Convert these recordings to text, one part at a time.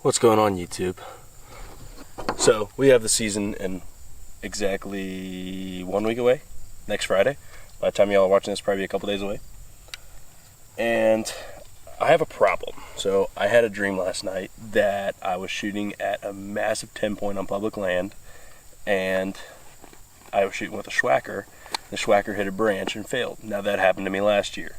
What's going on, YouTube? So we have the season in exactly 1 week away, next Friday. By the time y'all are watching this, probably a couple days away. And I have a problem. So I had a dream last night that I was shooting at a massive 10-point on public land, and I was shooting with a Schwacker. The Schwacker hit a branch and failed. Now that happened to me last year.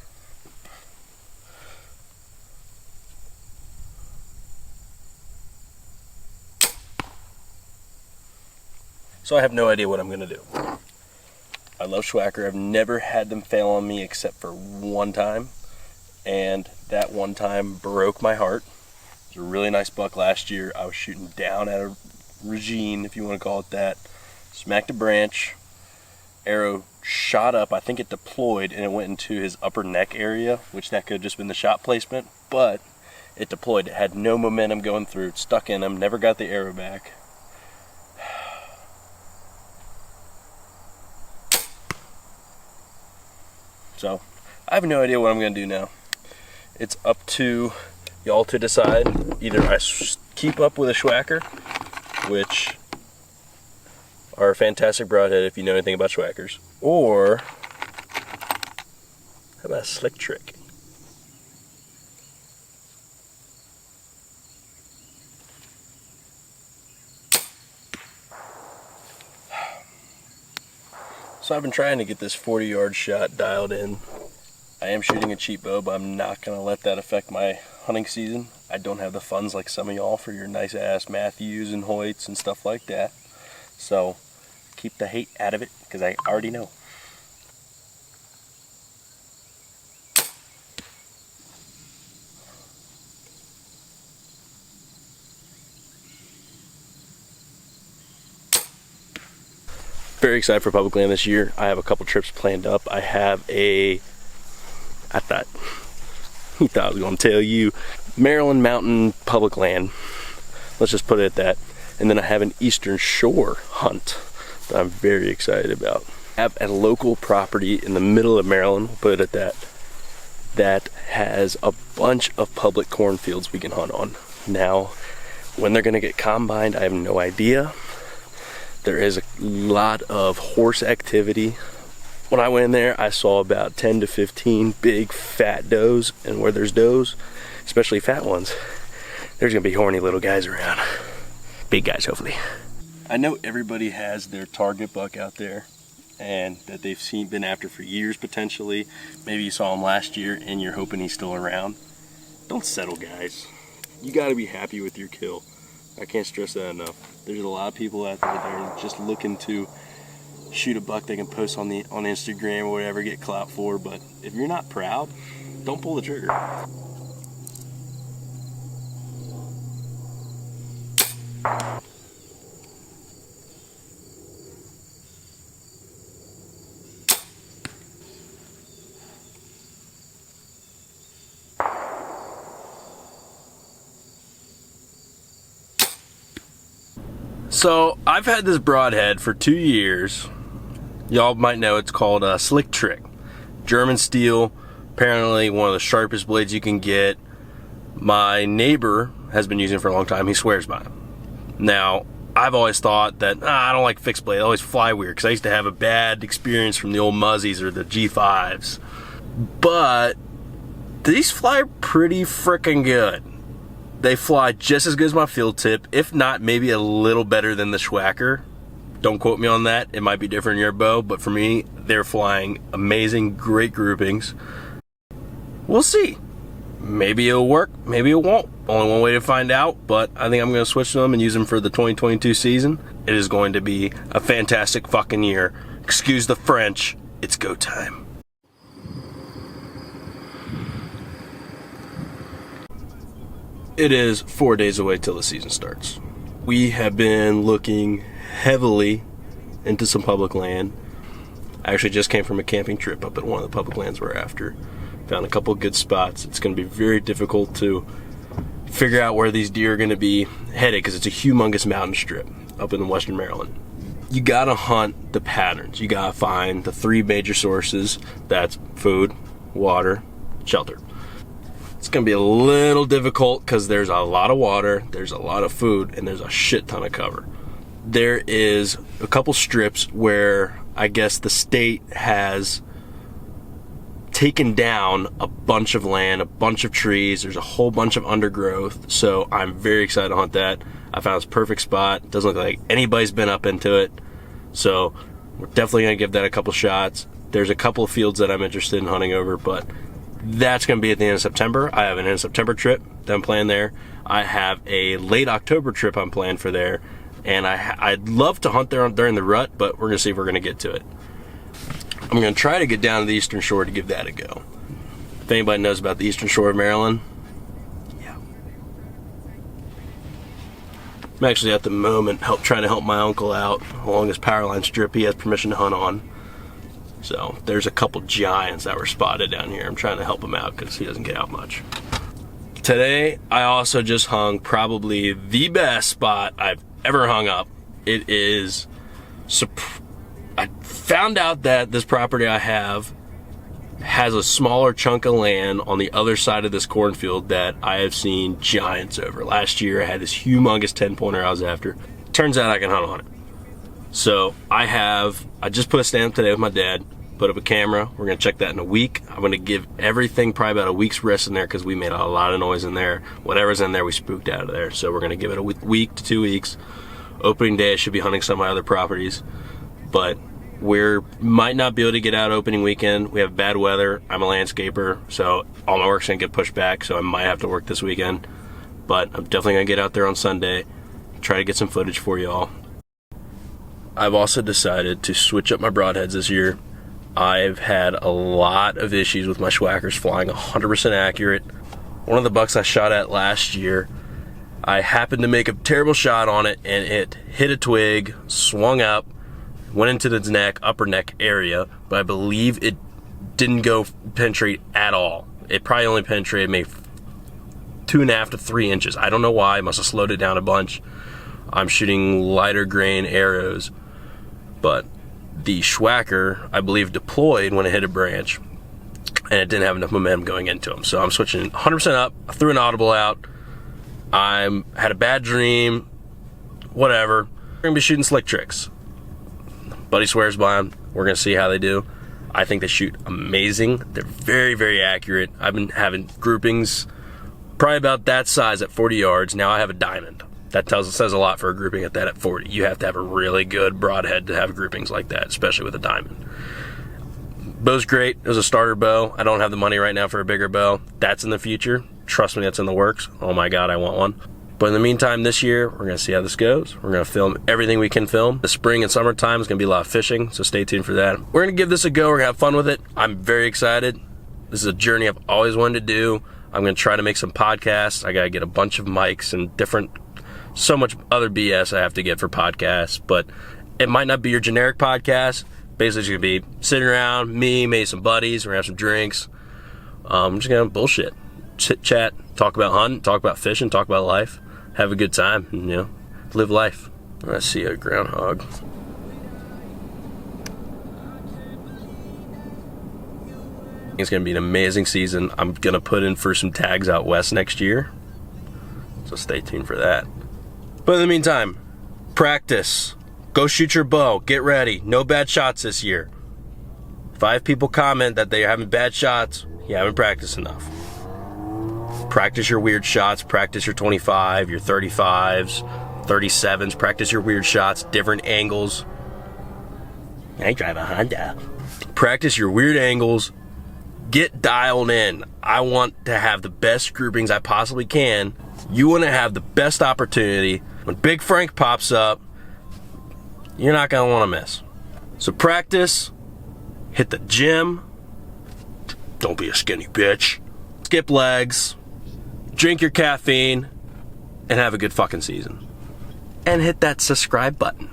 So I have no idea what I'm going to do. I love Schwacker. I've never had them fail on me except for one time. And that one time broke my heart. It was a really nice buck last year. I was shooting down at a regine, if you want to call it that. Smacked a branch. Arrow shot up. I think it deployed and it went into his upper neck area, which that could have just been the shot placement. But it deployed. It had no momentum going through. It stuck in him. Never got the arrow back. So, I have no idea what I'm going to do now. It's up to y'all to decide. Either I keep up with a Schwacker, which are a fantastic broadhead if you know anything about Schwackers, or how about a Slick Trick? So I've been trying to get this 40-yard shot dialed in. I am shooting a cheap bow, but I'm not going to let that affect my hunting season. I don't have the funds like some of y'all for your nice-ass Matthews and Hoyts and stuff like that. So keep the hate out of it, because I already know. Very excited for public land this year. I have a couple trips planned up. I have he thought I was going to tell you, Maryland Mountain public land. Let's just put it at that. And then I have an Eastern Shore hunt that I'm very excited about. I have a local property in the middle of Maryland, we'll put it at that, that has a bunch of public cornfields we can hunt on. Now, when they're going to get combined, I have no idea. There is a lot of horse activity. When I went in there, I saw about 10 to 15 big fat does, and where there's does, especially fat ones, there's gonna be horny little guys around. Big guys, hopefully. I know everybody has their target buck out there and that they've been after for years potentially. Maybe you saw him last year and you're hoping he's still around. Don't settle, guys. You gotta be happy with your kill. I can't stress that enough. There's a lot of people out there that are just looking to shoot a buck they can post on Instagram or whatever, get clout for, but if you're not proud, don't pull the trigger. So I've had this broadhead for 2 years. Y'all might know it's called a Slick Trick. German steel, apparently one of the sharpest blades you can get. My neighbor has been using it for a long time. He swears by it. Now, I've always thought that I don't like fixed blade. They always fly weird because I used to have a bad experience from the old Muzzies or the G5s. But these fly pretty freaking good. They fly just as good as my field tip, if not maybe a little better than the Schwacker. Don't quote me on that. It might be different in your bow, but for me, they're flying amazing, great groupings. We'll see. Maybe it'll work, maybe it won't. Only one way to find out, but I think I'm going to switch to them and use them for the 2022 season. It is going to be a fantastic fucking year. Excuse the French, it's go time. It is 4 days away till the season starts. We have been looking heavily into some public land. I actually just came from a camping trip up at one of the public lands we're after. Found a couple of good spots. It's going to be very difficult to figure out where these deer are going to be headed because it's a humongous mountain strip up in western Maryland. You got to hunt the patterns. You got to find the 3 major sources. That's food, water, shelter. It's gonna be a little difficult because there's a lot of water, there's a lot of food, and there's a shit ton of cover. There is a couple strips where I guess the state has taken down a bunch of land, a bunch of trees. There's a whole bunch of undergrowth, so I'm very excited to hunt that. I found this perfect spot. Doesn't look like anybody's been up into it, so we're definitely gonna give that a couple shots. There's a couple of fields that I'm interested in hunting over, but that's gonna be at the end of September. I have an end of September trip that I'm planning there. I have a late October trip I'm planning for there, and I'd love to hunt there during the rut, but we're gonna see if we're gonna get to it. I'm gonna try to get down to the Eastern Shore to give that a go. If anybody knows about the Eastern Shore of Maryland, yeah. I'm actually at the moment trying to help my uncle out along this power line strip he has permission to hunt on. So there's a couple giants that were spotted down here. I'm trying to help him out because he doesn't get out much. Today, I also just hung probably the best spot I've ever hung up. It is, I found out that this property I have has a smaller chunk of land on the other side of this cornfield that I have seen giants over. Last year, I had this humongous 10-pointer I was after. Turns out I can hunt on it. So I just put a stand up today with my dad, put up a camera. We're gonna check that in a week. I'm gonna give everything probably about a week's rest in there because we made a lot of noise in there. Whatever's in there, we spooked out of there. So we're gonna give it a week to 2 weeks. Opening day, I should be hunting some of my other properties, but we might not be able to get out opening weekend. We have bad weather. I'm a landscaper, so all my work's gonna get pushed back, so I might have to work this weekend. But I'm definitely gonna get out there on Sunday, try to get some footage for y'all. I've also decided to switch up my broadheads this year. I've had a lot of issues with my Schwackers flying 100% accurate. One of the bucks I shot at last year, I happened to make a terrible shot on it and it hit a twig, swung up, went into its neck, upper neck area, but I believe it didn't go penetrate at all. It probably only penetrated maybe 2.5 to 3 inches. I don't know why, I must have slowed it down a bunch. I'm shooting lighter grain arrows, but the Schwacker, I believe, deployed when it hit a branch, and it didn't have enough momentum going into him. So I'm switching 100% up. I threw an audible out. I had a bad dream. Whatever. We're gonna be shooting slick tricks. Buddy swears by them. We're gonna see how they do. I think they shoot amazing. They're very, very accurate. I've been having groupings probably about that size at 40 yards. Now I have a diamond. That says a lot for a grouping at that at 40. You have to have a really good broadhead to have groupings like that, especially with a diamond. Bow's great. It was a starter bow. I don't have the money right now for a bigger bow. That's in the future. Trust me, that's in the works. Oh my God, I want one. But in the meantime, this year, we're gonna see how this goes. We're gonna film everything we can film. The spring and summertime is gonna be a lot of fishing, so stay tuned for that. We're gonna give this a go. We're gonna have fun with it. I'm very excited. This is a journey I've always wanted to do. I'm gonna try to make some podcasts. I gotta get a bunch of mics and so much other BS I have to get for podcasts, but it might not be your generic podcast. Basically, it's gonna be sitting around, me, maybe some buddies, we're gonna have some drinks. I'm just gonna bullshit, chit chat, talk about hunting, talk about fishing, talk about life, have a good time, and, live life. I see a groundhog. It's gonna be an amazing season. I'm gonna put in for some tags out west next year, so stay tuned for that. But in the meantime, practice. Go shoot your bow. Get ready. No bad shots this year. 5 people comment that they're having bad shots. You haven't practiced enough. Practice your weird shots. Practice your 25, your 35s, 37s. Practice your weird shots, different angles. I drive a Honda. Practice your weird angles. Get dialed in. I want to have the best groupings I possibly can. You want to have the best opportunity. When Big Frank pops up, you're not going to want to miss. So practice, hit the gym, don't be a skinny bitch, skip legs, drink your caffeine, and have a good fucking season. And hit that subscribe button.